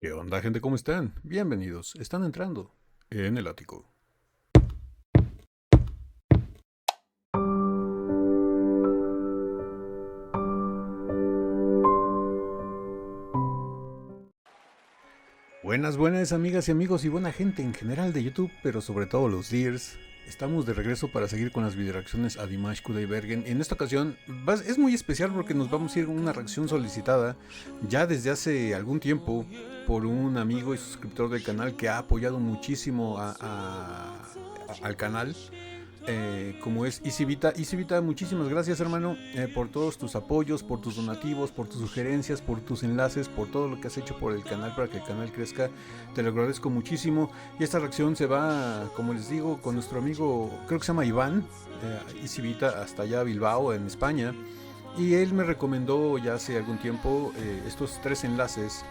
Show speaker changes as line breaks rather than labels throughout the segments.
¿Qué onda, gente? ¿Cómo están? Bienvenidos. Están entrando en el ático. Buenas, buenas amigas y amigos y buena gente en general de YouTube, pero sobre todo los Deers. Estamos de regreso para seguir con las videoreacciones a Dimash Kudaibergen. En esta ocasión es muy especial porque nos vamos a ir con una reacción solicitada ya desde hace algún tiempo por un amigo y suscriptor del canal que ha apoyado muchísimo al canal. Como es Isivita. Isivita, muchísimas gracias, hermano, por todos tus apoyos, por tus donativos, por tus sugerencias, por tus enlaces, por todo lo que has hecho por el canal para que el canal crezca. Te lo agradezco muchísimo. Y esta reacción se va, como les digo, con nuestro amigo, creo que se llama Iván, Isivita, hasta allá a Bilbao, en España. Y él me recomendó ya hace algún tiempo estos tres enlaces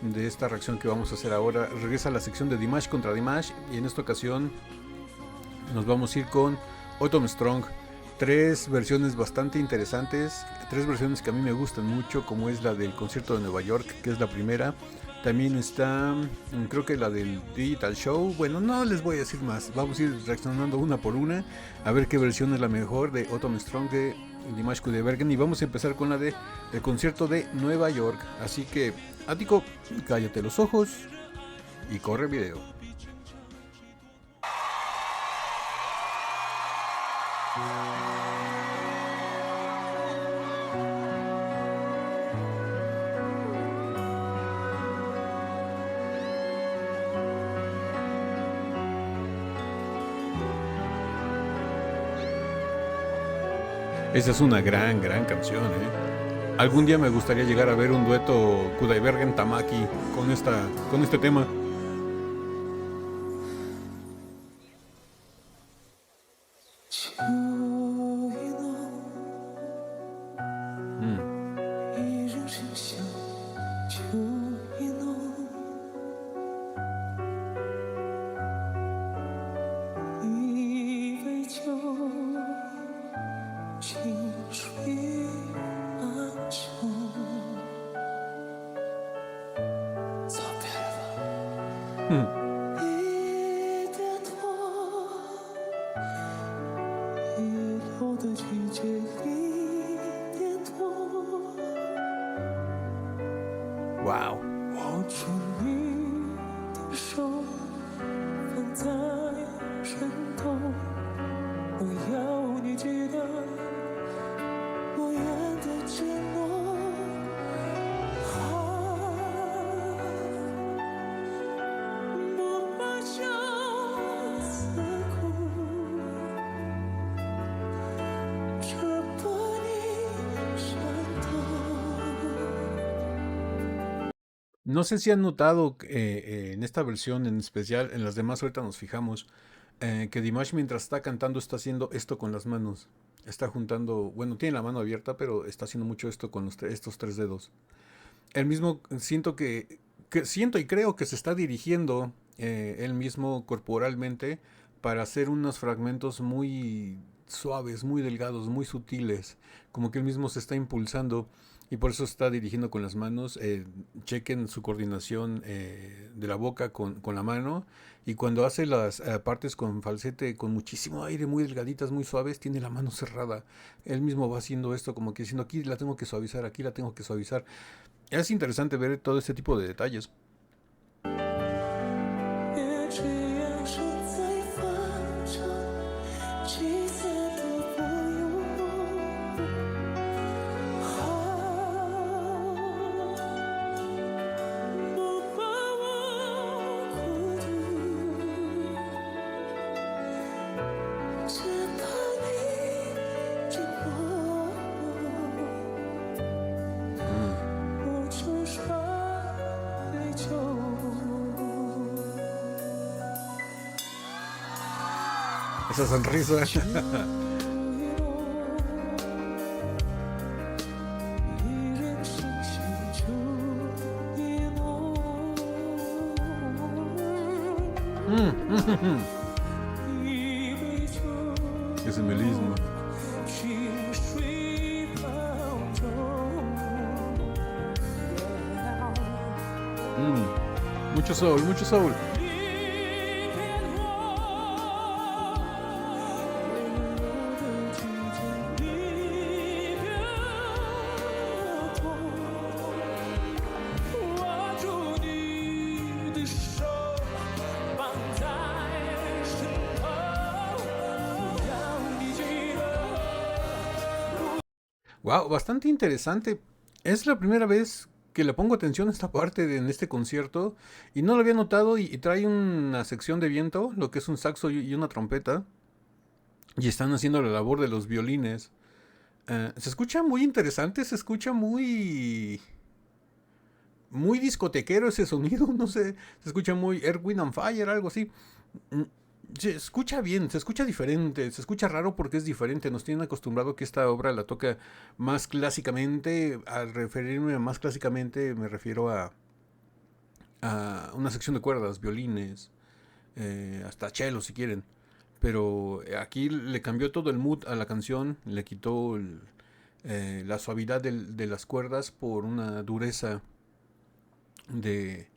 de esta reacción que vamos a hacer ahora. Regresa a la sección de Dimash contra Dimash y en esta ocasión nos vamos a ir con Autumn Strong. Tres versiones bastante interesantes, tres versiones que a mí me gustan mucho, como es la del concierto de Nueva York, que es la primera. También está, creo que la del Digital Show. Bueno, no les voy a decir más, vamos a ir reaccionando una por una, a ver qué versión es la mejor de Autumn Strong de Dimash Kudaibergen. Y vamos a empezar con la de el concierto de Nueva York. Así que, Ático, cállate los ojos y corre video. Esa es una gran, gran canción, ¿eh? Algún día me gustaría llegar a ver un dueto Kudaibergen Tamaki con este tema. Wow.
握住你的手，放在身后，我要你记得我愿的承诺。不怕相思苦，只怕你伤透。
No sé si han notado en esta versión en especial, en las demás ahorita nos fijamos, que Dimash mientras está cantando está haciendo esto con las manos. Está juntando, bueno, tiene la mano abierta, pero está haciendo mucho esto con estos tres dedos. Él mismo siento y creo que se está dirigiendo él mismo corporalmente para hacer unos fragmentos muy suaves, muy delgados, muy sutiles, como que él mismo se está impulsando y por eso está dirigiendo con las manos. Chequen su coordinación de la boca con la mano, y cuando hace las partes con falsete con muchísimo aire, muy delgaditas, muy suaves, tiene la mano cerrada. Él mismo va haciendo esto como que diciendo aquí la tengo que suavizar, aquí la tengo que suavizar. Es interesante ver todo este tipo de detalles. Esa sonrisa. Ese melisma. Mucho soul, mucho soul.
你骗我，为了我的季节，你骗我痛，握住你的手，放在身后，要你记得。
Wow, bastante interesante. Es la primera vez que le pongo atención a esta parte en este concierto y no lo había notado y trae una sección de viento, lo que es un saxo y una trompeta, y están haciendo la labor de los violines. Se escucha muy interesante, se escucha muy discotequero ese sonido, no sé, se escucha muy Earth, Wind and Fire, algo así. Mm, Se escucha bien, se escucha diferente, se escucha raro porque es diferente. Nos tienen acostumbrado que esta obra la toca más clásicamente. Al referirme a más clásicamente me refiero a una sección de cuerdas, violines, hasta cello si quieren. Pero aquí le cambió todo el mood a la canción, le quitó la suavidad de las cuerdas por una dureza de,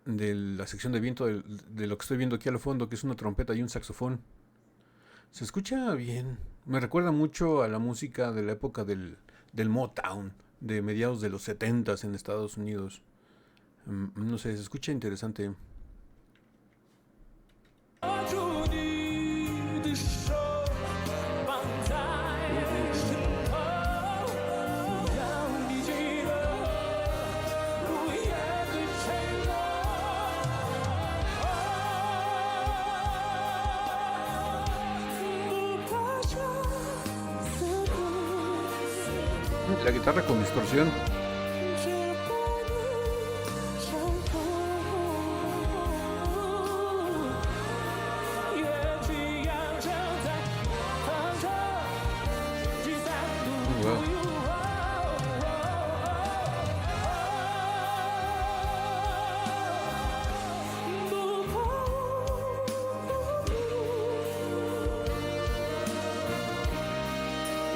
de la sección de viento de lo que estoy viendo aquí al fondo, que es una trompeta y un saxofón. Se escucha bien. Me recuerda mucho a la música de la época del Motown, de mediados de los 70s en Estados Unidos. No sé, se escucha interesante.
握住你的手，放在身后，要你记得不言的承诺。不怕相思苦，
La guitarra con distorsión.
只怕你伤痛。乐器扬声在唱着，聚散路
哇
不怕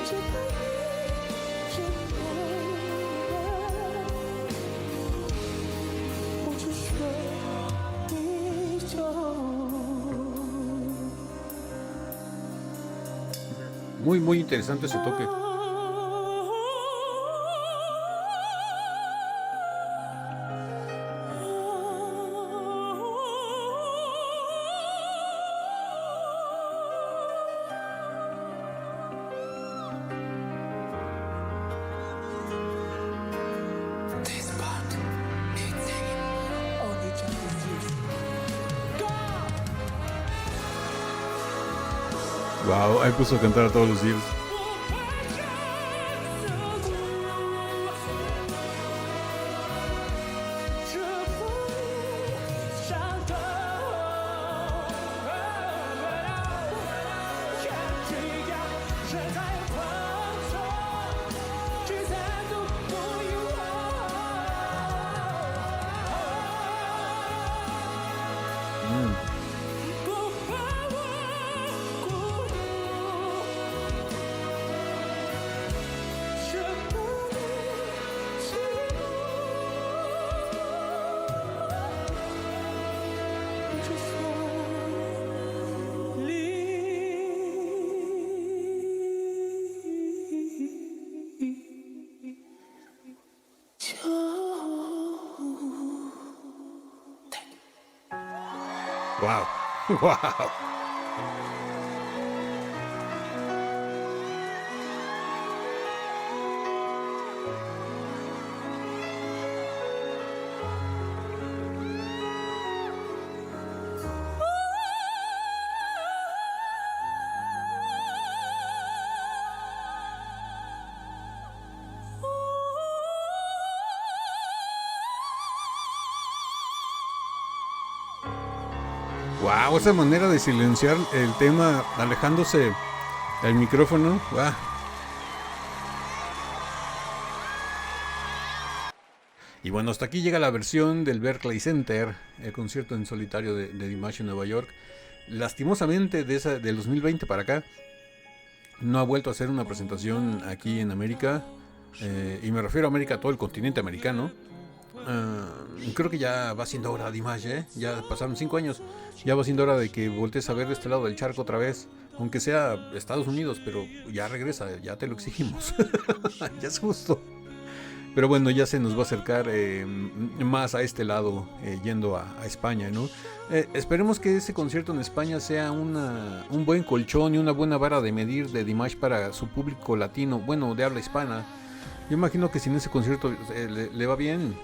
只怕你真爱，我只说一种。
Muy interesante su toque.
This part needs singing. Only Chinese Jews. Go!
Wow, ahí puso a cantar a todos los días.
这风伤透，天地扬声在狂说，聚散都不由我。 不怕我孤独，舍不得寂寞，只说离愁。
Wow. Wow. Wow, esa manera de silenciar el tema alejándose el micrófono. Wow. Y bueno, hasta aquí llega la versión del Berkeley Center, el concierto en solitario de Dimash en Nueva York. Lastimosamente, del 2020 para acá, no ha vuelto a hacer una presentación aquí en América. Y me refiero a América, todo el continente americano. creo que ya va siendo hora, Dimash, ¿eh? Ya pasaron 5 años. Ya va siendo hora de que voltees a ver de este lado del charco otra vez. Aunque sea Estados Unidos, pero ya regresa, ya te lo exigimos. Ya es justo. Pero bueno, ya se nos va a acercar más a este lado, yendo a España, ¿no? Esperemos que ese concierto en España sea un buen colchón y una buena vara de medir de Dimash para su público latino, bueno, de habla hispana. Yo imagino que si en ese concierto le va bien,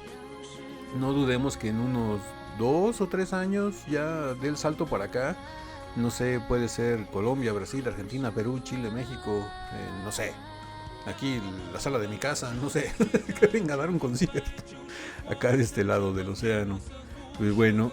no dudemos que en unos 2 o 3 años ya dé el salto para acá. No sé, puede ser Colombia, Brasil, Argentina, Perú, Chile, México, no sé. Aquí la sala de mi casa, no sé, que venga a dar un concierto acá de este lado del océano. Pues bueno,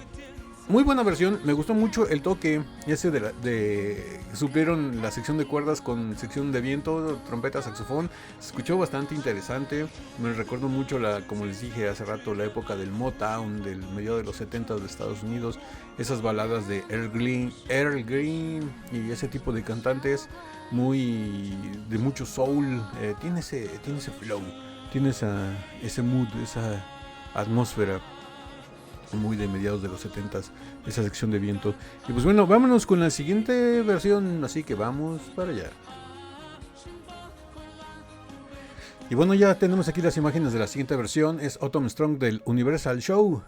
muy buena versión, me gustó mucho el toque ese de suplieron la sección de cuerdas con sección de viento, trompeta, saxofón. Se escuchó bastante interesante. Me recuerdo mucho, como les dije hace rato, la época del Motown, del medio de los 70 de Estados Unidos. Esas baladas de Earl Green y ese tipo de cantantes de mucho soul. Tiene ese flow, tiene ese mood, esa atmósfera muy de mediados de los 70s, esa sección de viento. Y pues bueno, vámonos con la siguiente versión, así que vamos para allá. Y bueno, ya tenemos aquí las imágenes de la siguiente versión. Es Autumn Strong del Universal Show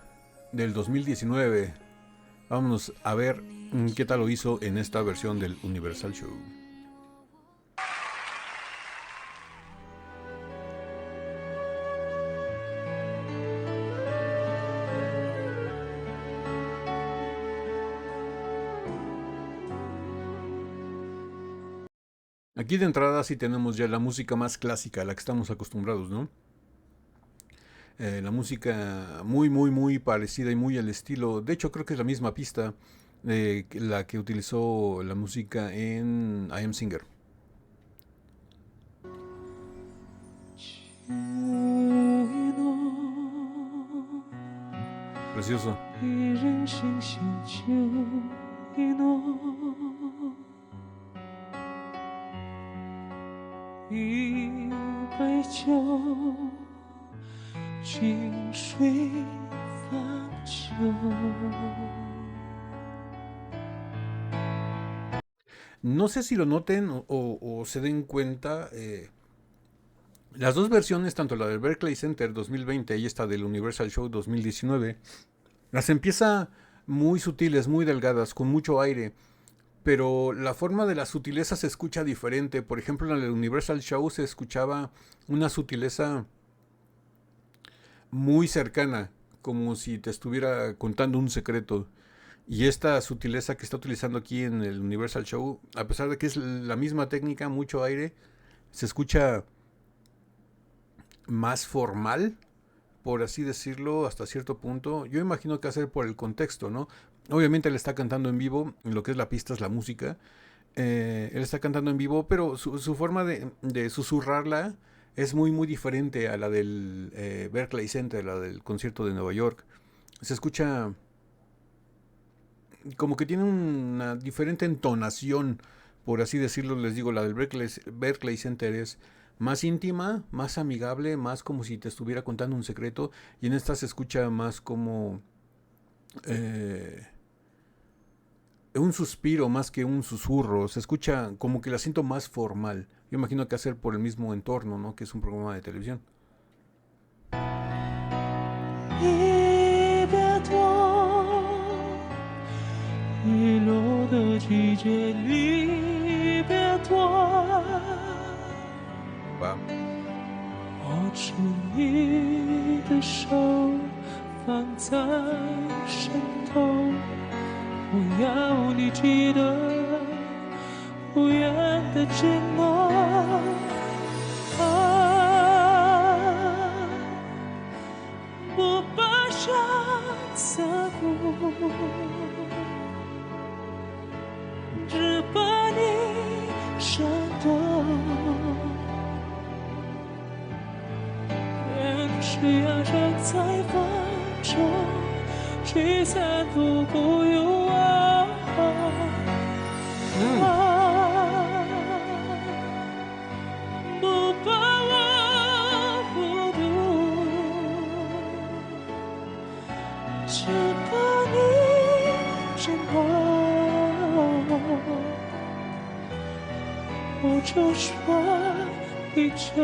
del 2019. Vámonos a ver qué tal lo hizo en esta versión del Universal Show. Aquí de entrada sí tenemos ya la música más clásica, a la que estamos acostumbrados, ¿no? La música muy, muy, muy parecida y muy al estilo. De hecho, creo que es la misma pista la que utilizó la música en I Am Singer. Precioso. No sé si lo noten o se den cuenta, las dos versiones, tanto la del Berkeley Center 2020 y esta del Universal Show 2019, las empieza muy sutiles, muy delgadas, con mucho aire, pero la forma de la sutileza se escucha diferente. Por ejemplo, en el Universal Show se escuchaba una sutileza muy cercana, como si te estuviera contando un secreto. Y esta sutileza que está utilizando aquí en el Universal Show, a pesar de que es la misma técnica, mucho aire, se escucha más formal, por así decirlo, hasta cierto punto. Yo imagino que va a ser por el contexto, ¿no? Obviamente él está cantando en vivo, lo que es la pista es la música. Él está cantando en vivo, pero su forma de susurrarla es muy, muy diferente a la del Berkeley Center, la del concierto de Nueva York. Se escucha como que tiene una diferente entonación, por así decirlo. Les digo, la del Berkeley Center es más íntima, más amigable, más como si te estuviera contando un secreto, y en esta se escucha más como un suspiro más que un susurro. Se escucha como que la siento más formal. Yo imagino que hacer por el mismo entorno, ¿no? Que es un programa de televisión. Wow.
握住你的手，放在身头，我要你记得无言的承诺。不把伤刺骨，只把你闪躲。谁要站在风中，驱散不顾幽暗。不把我孤独，就说依旧。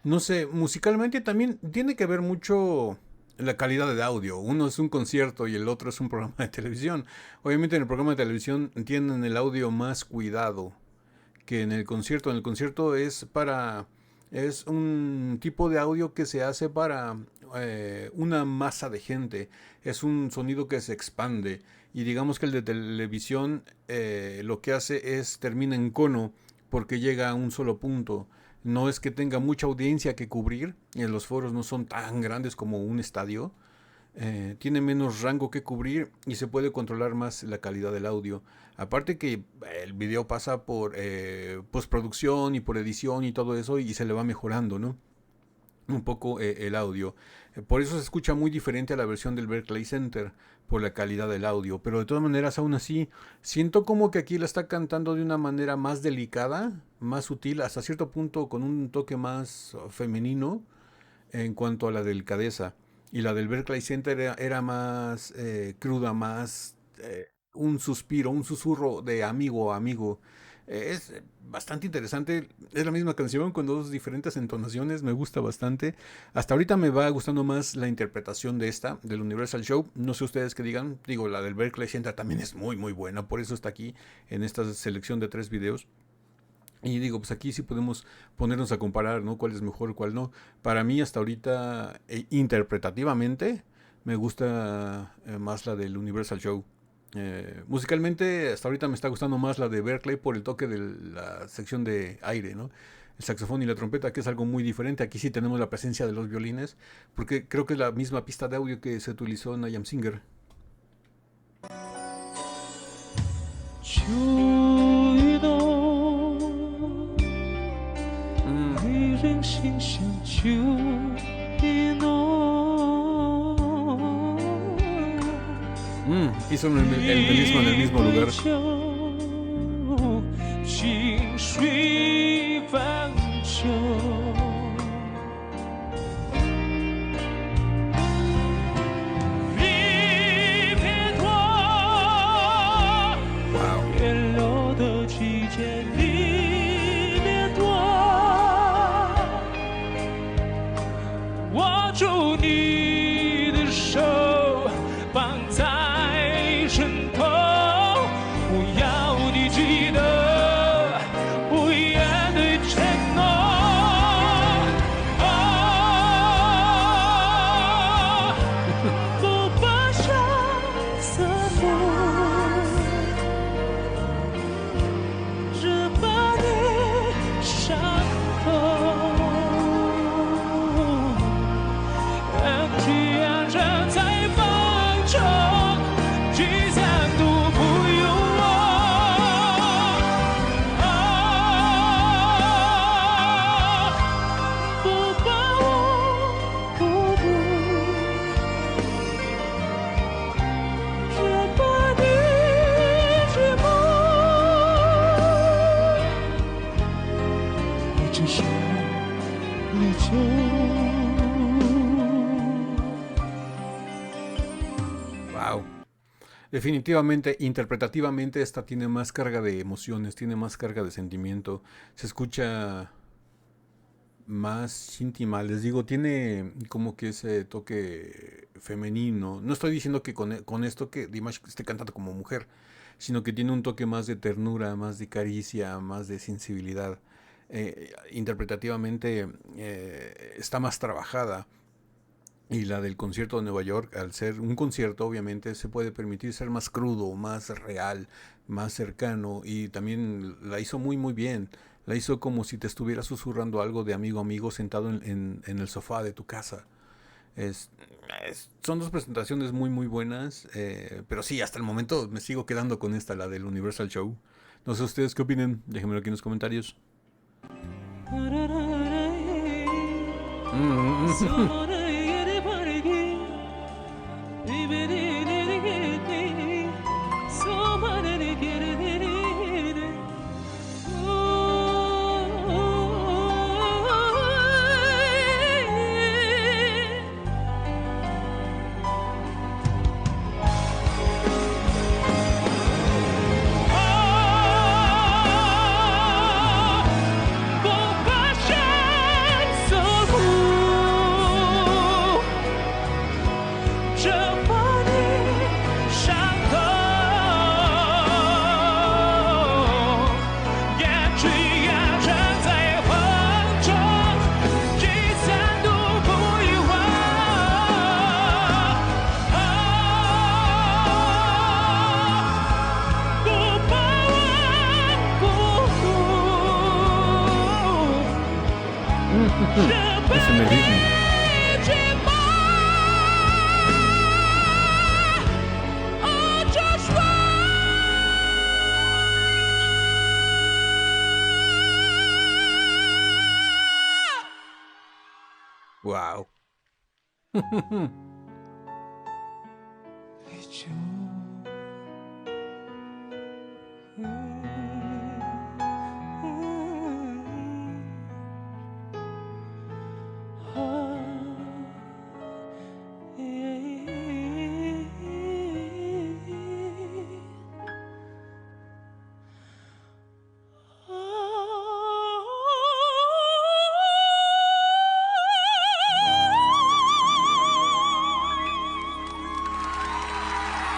No sé, musicalmente también tiene que ver mucho la calidad de audio. Uno es un concierto y el otro es un programa de televisión. Obviamente en el programa de televisión tienen el audio más cuidado que en el concierto. En el concierto es un tipo de audio que se hace para una masa de gente. Es un sonido que se expande. Y digamos que el de televisión lo que hace es termina en cono porque llega a un solo punto. No es que tenga mucha audiencia que cubrir. Los foros no son tan grandes como un estadio. Tiene menos rango que cubrir y se puede controlar más la calidad del audio. Aparte que el video pasa por postproducción y por edición y todo eso y se le va mejorando, ¿no? Un poco el audio. Por eso se escucha muy diferente a la versión del Berkeley Center por la calidad del audio. Pero de todas maneras, aún así, siento como que aquí la está cantando de una manera más delicada, más sutil, hasta cierto punto con un toque más femenino en cuanto a la delicadeza. Y la del Berkeley Center era más cruda, más un suspiro, un susurro de amigo a amigo. Es bastante interesante. Es la misma canción con dos diferentes entonaciones. Me gusta bastante. Hasta ahorita me va gustando más la interpretación de esta, del Universal Show. No sé ustedes qué digan. Digo, la del Berkeley Center también es muy, muy buena. Por eso está aquí en esta selección de 3 videos. Y digo, pues aquí sí podemos ponernos a comparar, ¿no? Cuál es mejor, cuál no. Para mí, hasta ahorita, interpretativamente, me gusta más la del Universal Show. Musicalmente, hasta ahorita me está gustando más la de Berkeley por el toque de la sección de aire, ¿no? El saxofón y la trompeta, que es algo muy diferente. Aquí sí tenemos la presencia de los violines, porque creo que es la misma pista de audio que se utilizó en I Am Singer.
秋雨浓，离人心像秋意浓。
Hizo en el mismo lugar.
清水泛舟。 住你的手，放在身后，我要你记得不言对承诺。不把相思抹，只把你伤透。
Wow. Definitivamente, interpretativamente, esta tiene más carga de emociones, tiene más carga de sentimiento. Se escucha más íntima. Les digo, tiene como que ese toque femenino. No estoy diciendo que con esto que Dimash esté cantando como mujer, sino que tiene un toque más de ternura, más de caricia, más de sensibilidad. Interpretativamente está más trabajada. Y la del concierto de Nueva York, al ser un concierto, obviamente se puede permitir ser más crudo, más real, más cercano. Y también la hizo muy, muy bien. La hizo como si te estuviera susurrando algo de amigo a amigo sentado en el sofá de tu casa. Son dos presentaciones muy, muy buenas. Pero sí, hasta el momento me sigo quedando con esta, la del Universal Show. No sé ustedes qué opinen. Déjenmelo aquí en los comentarios. Es en el Disney. Wow.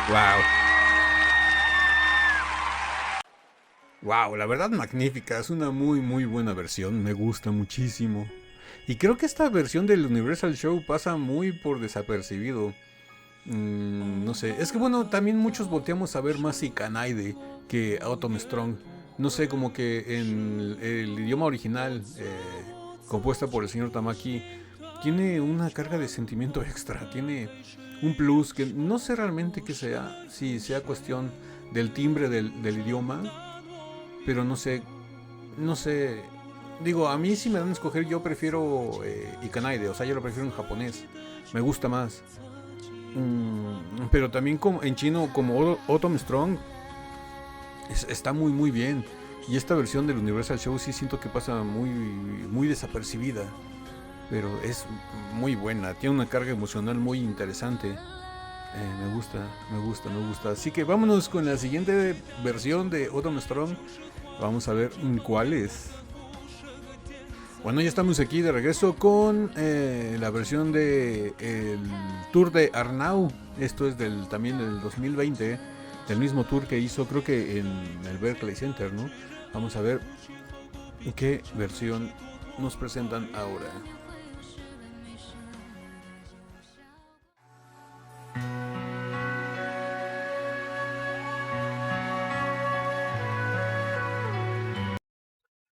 Wow. Wow, la verdad magnífica, es una muy buena versión, me gusta muchísimo. Y creo que esta versión del Universal Show pasa muy por desapercibido. No sé, es que bueno, también muchos volteamos a ver más Ikanaide que Autumn Strong. No sé, como que en el idioma original, compuesta por el señor Tamaki, tiene una carga de sentimiento extra, tiene un plus que no sé realmente qué sea, si sea cuestión del timbre del idioma, pero no sé, digo, a mí si me dan a escoger yo prefiero Ikanaide, o sea, yo lo prefiero en japonés, me gusta más. Pero también como, en chino, como Autumn Strong, está muy bien. Y esta versión del Universal Show sí siento que pasa muy desapercibida. Pero es muy buena, tiene una carga emocional muy interesante. Me gusta. Así que vámonos con la siguiente versión de Autumn Strong. Vamos a ver cuál es. Bueno, ya estamos aquí de regreso con la versión de el tour de Arnau. Esto es también del 2020, del mismo tour que hizo, creo que en el Berkeley Center, ¿no? Vamos a ver qué versión nos presentan ahora.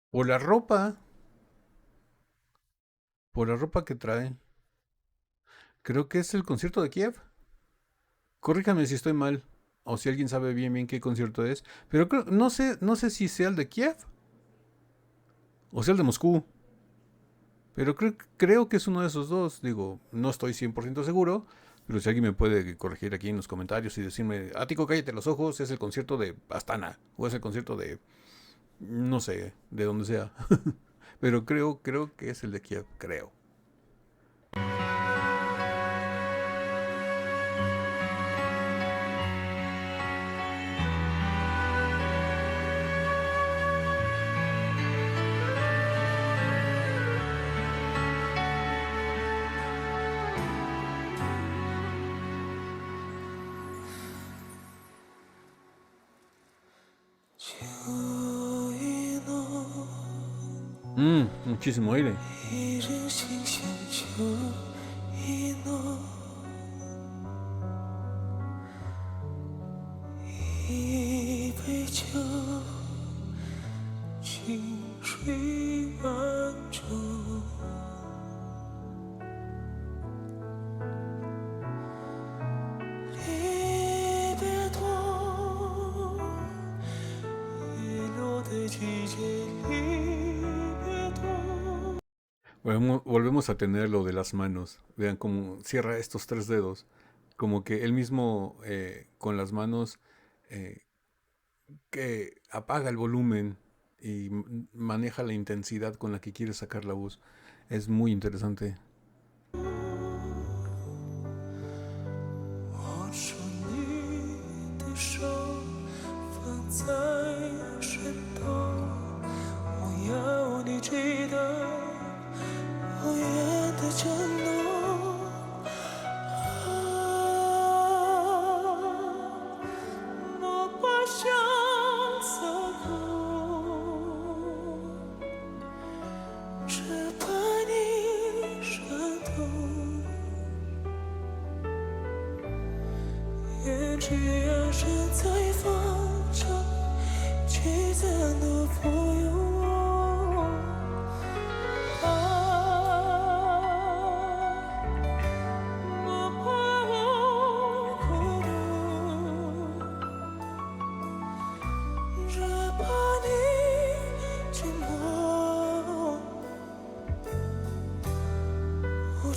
Por la ropa que trae. Creo que es el concierto de Kiev. Corríjame si estoy mal. O si alguien sabe bien qué concierto es. Pero no sé si sea el de Kiev. O sea el de Moscú. Pero creo que es uno de esos dos. Digo, no estoy 100% seguro. Pero si alguien me puede corregir aquí en los comentarios y decirme, Ático, cállate los ojos, es el concierto de Astana. O es el concierto de, no sé, de donde sea. Pero creo que es el de Kiev, creo. Muchísimo aire. Volvemos a tener lo de las manos. Vean cómo cierra estos 3 dedos. Como que él mismo con las manos que apaga el volumen y maneja la intensidad con la que quiere sacar la voz. Es muy interesante.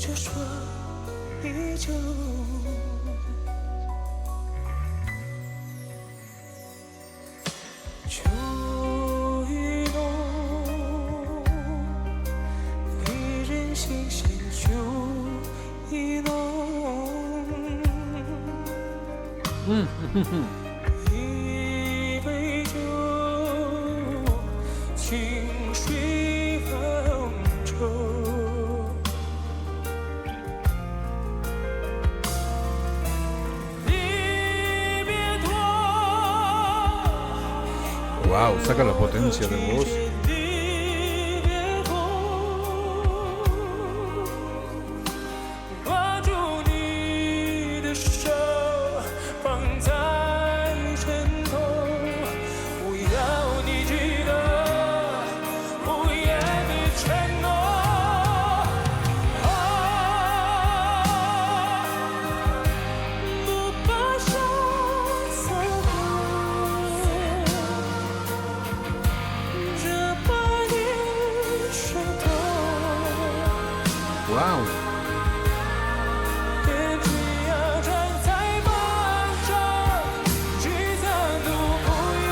却说依旧。秋意浓，一人心弦秋意浓。一杯酒，清水泛舟。离别多，
Wow, saca la potencia de voz.
离别多，握住你的手，放在枕头，不要你记得，不言的承诺。不把伤洒过，这把你伤透。
Wow.
别这样站在漫长聚散路不由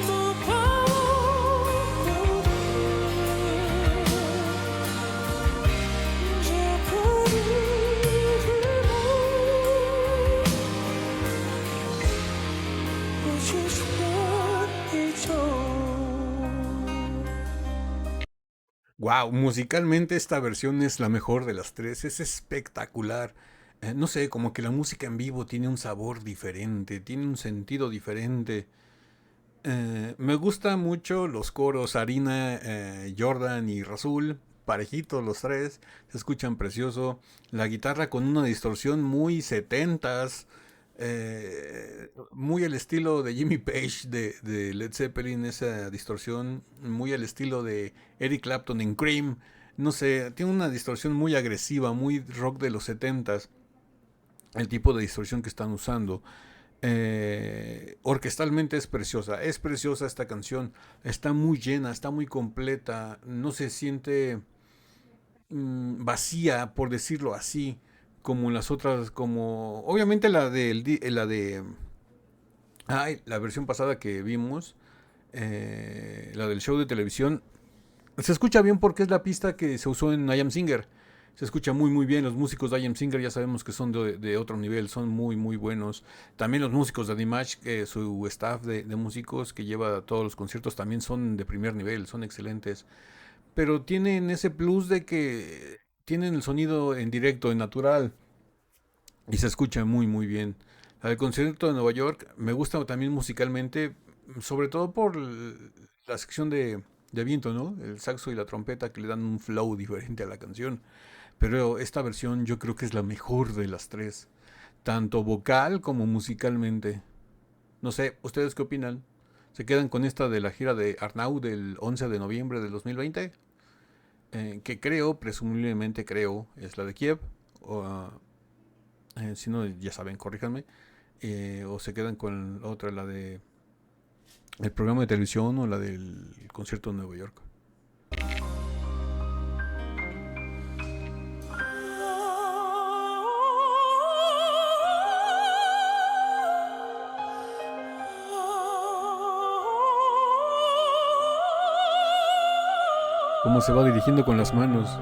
不怕我孤独，这颗你的梦，我却说依旧。
Wow, musicalmente esta versión es la mejor de las tres, es espectacular. No sé, como que la música en vivo tiene un sabor diferente, tiene un sentido diferente. Me gusta mucho los coros Arina, Jordan y Rasul, parejitos los tres, se escuchan precioso. La guitarra con una distorsión muy setentas, muy al estilo de Jimmy Page de Led Zeppelin, esa distorsión, muy al estilo de Eric Clapton en Cream. No sé, tiene una distorsión muy agresiva, muy rock de los 70s, el tipo de distorsión que están usando. Orquestalmente es preciosa esta canción, está muy llena, está muy completa, no se siente vacía, por decirlo así, como las otras, como obviamente la versión pasada que vimos, la del show de televisión, se escucha bien porque es la pista que se usó en I Am Singer. Se escucha muy muy bien. Los músicos de I Am Singer ya sabemos que son de otro nivel, son muy muy buenos. También los músicos de Dimash, su staff de músicos que lleva a todos los conciertos también son de primer nivel, son excelentes. Pero tienen ese plus de que tienen el sonido en directo, en natural, y se escucha muy muy bien. El concierto de Nueva York me gusta también musicalmente, sobre todo por la sección de viento, ¿no? El saxo y la trompeta que le dan un flow diferente a la canción. Pero esta versión yo creo que es la mejor de las tres, tanto vocal como musicalmente. No sé, ¿ustedes qué opinan? ¿Se quedan con esta de la gira de Arnau del 11 de noviembre del 2020? Que creo, presumiblemente creo, es la de Kiev. O, si no, ya saben, corríjanme. O se quedan con otra, la de el programa de televisión o la del concierto de Nueva York. Cómo se va dirigiendo con las manos.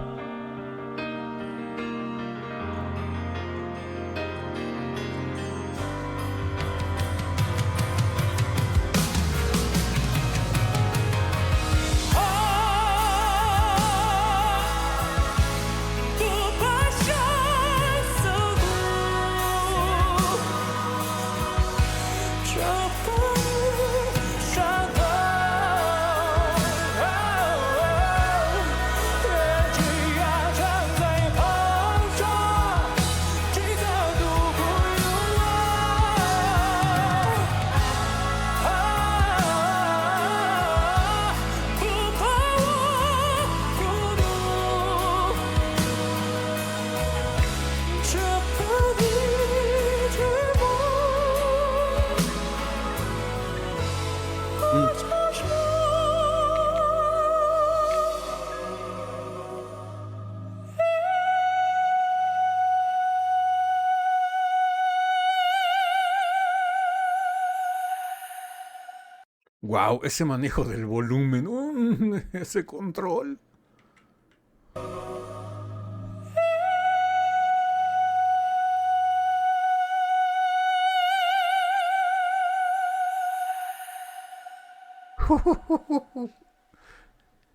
Wow, ese manejo del volumen, ese control.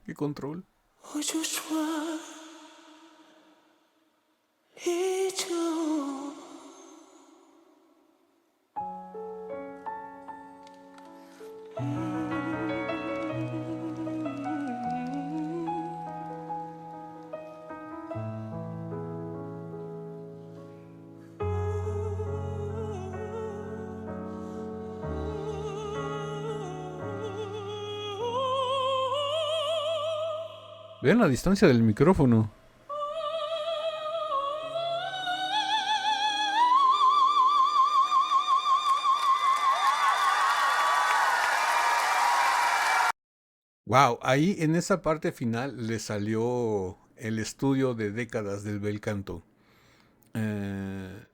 ¿Qué control?
我就说依旧。
Vean la distancia del micrófono. Wow, ahí en esa parte final le salió el estudio de décadas del bel canto. Eh,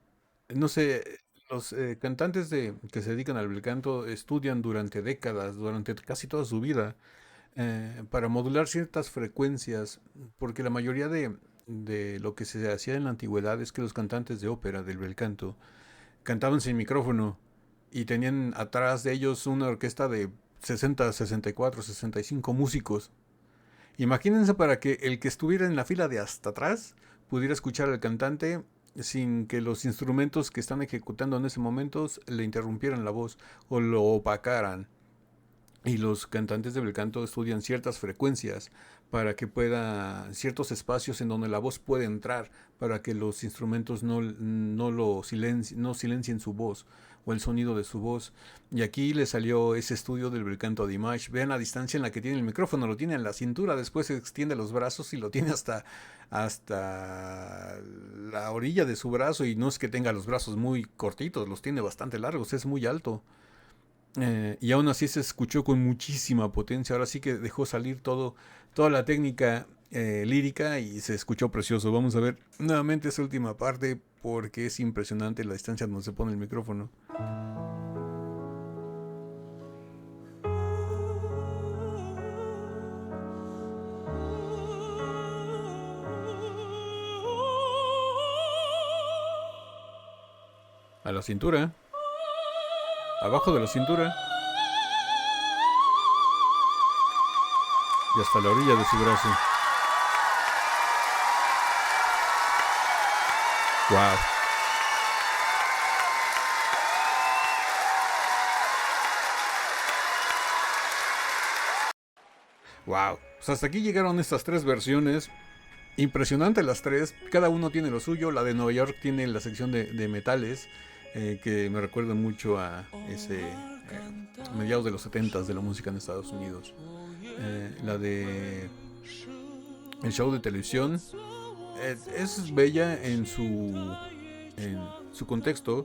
no sé, los cantantes que se dedican al bel canto estudian durante décadas, durante casi toda su vida, para modular ciertas frecuencias, porque la mayoría de lo que se hacía en la antigüedad es que los cantantes de ópera del bel canto cantaban sin micrófono y tenían atrás de ellos una orquesta de 60, 64, 65 músicos. Imagínense para que el que estuviera en la fila de hasta atrás pudiera escuchar al cantante sin que los instrumentos que están ejecutando en ese momento le interrumpieran la voz o lo opacaran. Y los cantantes de bel canto estudian ciertas frecuencias para que pueda, ciertos espacios en donde la voz puede entrar, para que los instrumentos no silencien su voz o el sonido de su voz. Y aquí le salió ese estudio del bel canto a Dimash. Vean la distancia en la que tiene el micrófono, lo tiene en la cintura, después se extiende los brazos y lo tiene hasta la orilla de su brazo. Y no es que tenga los brazos muy cortitos, los tiene bastante largos, es muy alto. Y aún así se escuchó con muchísima potencia. Ahora sí que dejó salir toda la técnica lírica y se escuchó precioso. Vamos a ver nuevamente esa última parte porque es impresionante la distancia donde se pone el micrófono. A la cintura, abajo de la cintura y hasta la orilla de su brazo. Wow. Wow. Pues hasta aquí llegaron estas tres versiones. Impresionante las tres. Cada uno tiene lo suyo. La de Nueva York tiene la sección de metales. Que me recuerda mucho a ese mediados de los 70s de la música en Estados Unidos. La de el show de televisión es bella en su contexto.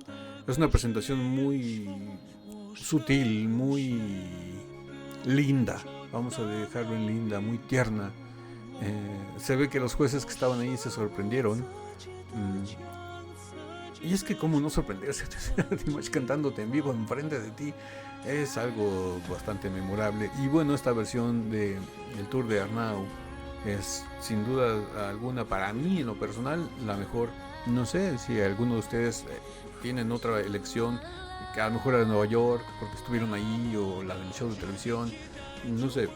Es una presentación muy sutil, muy linda. Vamos a dejarlo en linda, muy tierna. Se ve que los jueces que estaban ahí se sorprendieron. Y es que cómo no sorprenderse, Dimash cantándote en vivo enfrente de ti es algo bastante memorable. Y bueno, esta versión del tour de Arnau es sin duda alguna para mí en lo personal la mejor. No sé si alguno de ustedes tienen otra elección, que a lo mejor la de Nueva York porque estuvieron ahí o la del show de televisión, no sé.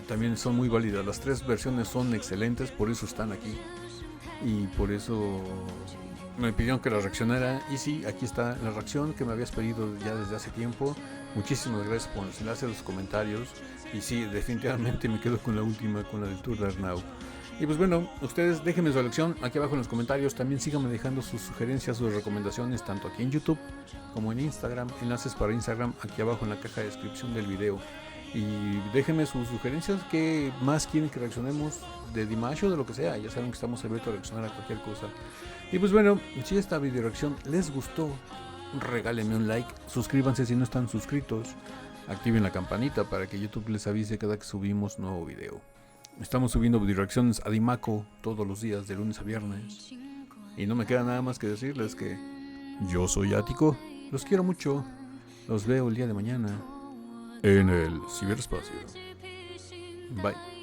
También son muy válidas, las tres versiones son excelentes, por eso están aquí y por eso me pidieron que la reaccionara. Y sí, aquí está la reacción que me habías pedido ya desde hace tiempo. Muchísimas gracias por los enlaces, los comentarios. Y sí, definitivamente me quedo con la última, con la del Tour de Arnau. Y pues bueno, ustedes déjenme su elección aquí abajo en los comentarios. También síganme dejando sus sugerencias, sus recomendaciones, tanto aquí en YouTube como en Instagram. Enlaces para Instagram aquí abajo en la caja de descripción del video. Y déjenme sus sugerencias, que más quieren que reaccionemos de Dimash o de lo que sea. Ya saben que estamos abiertos a reaccionar a cualquier cosa. Y pues bueno, si esta video reacción les gustó, regálenme un like, suscríbanse si no están suscritos, activen la campanita para que YouTube les avise cada que subimos nuevo video. Estamos subiendo video reacciones a Dimaco todos los días de lunes a viernes. Y no me queda nada más que decirles que yo soy Ático, los quiero mucho, los veo el día de mañana. en el ciberespacio. Bye.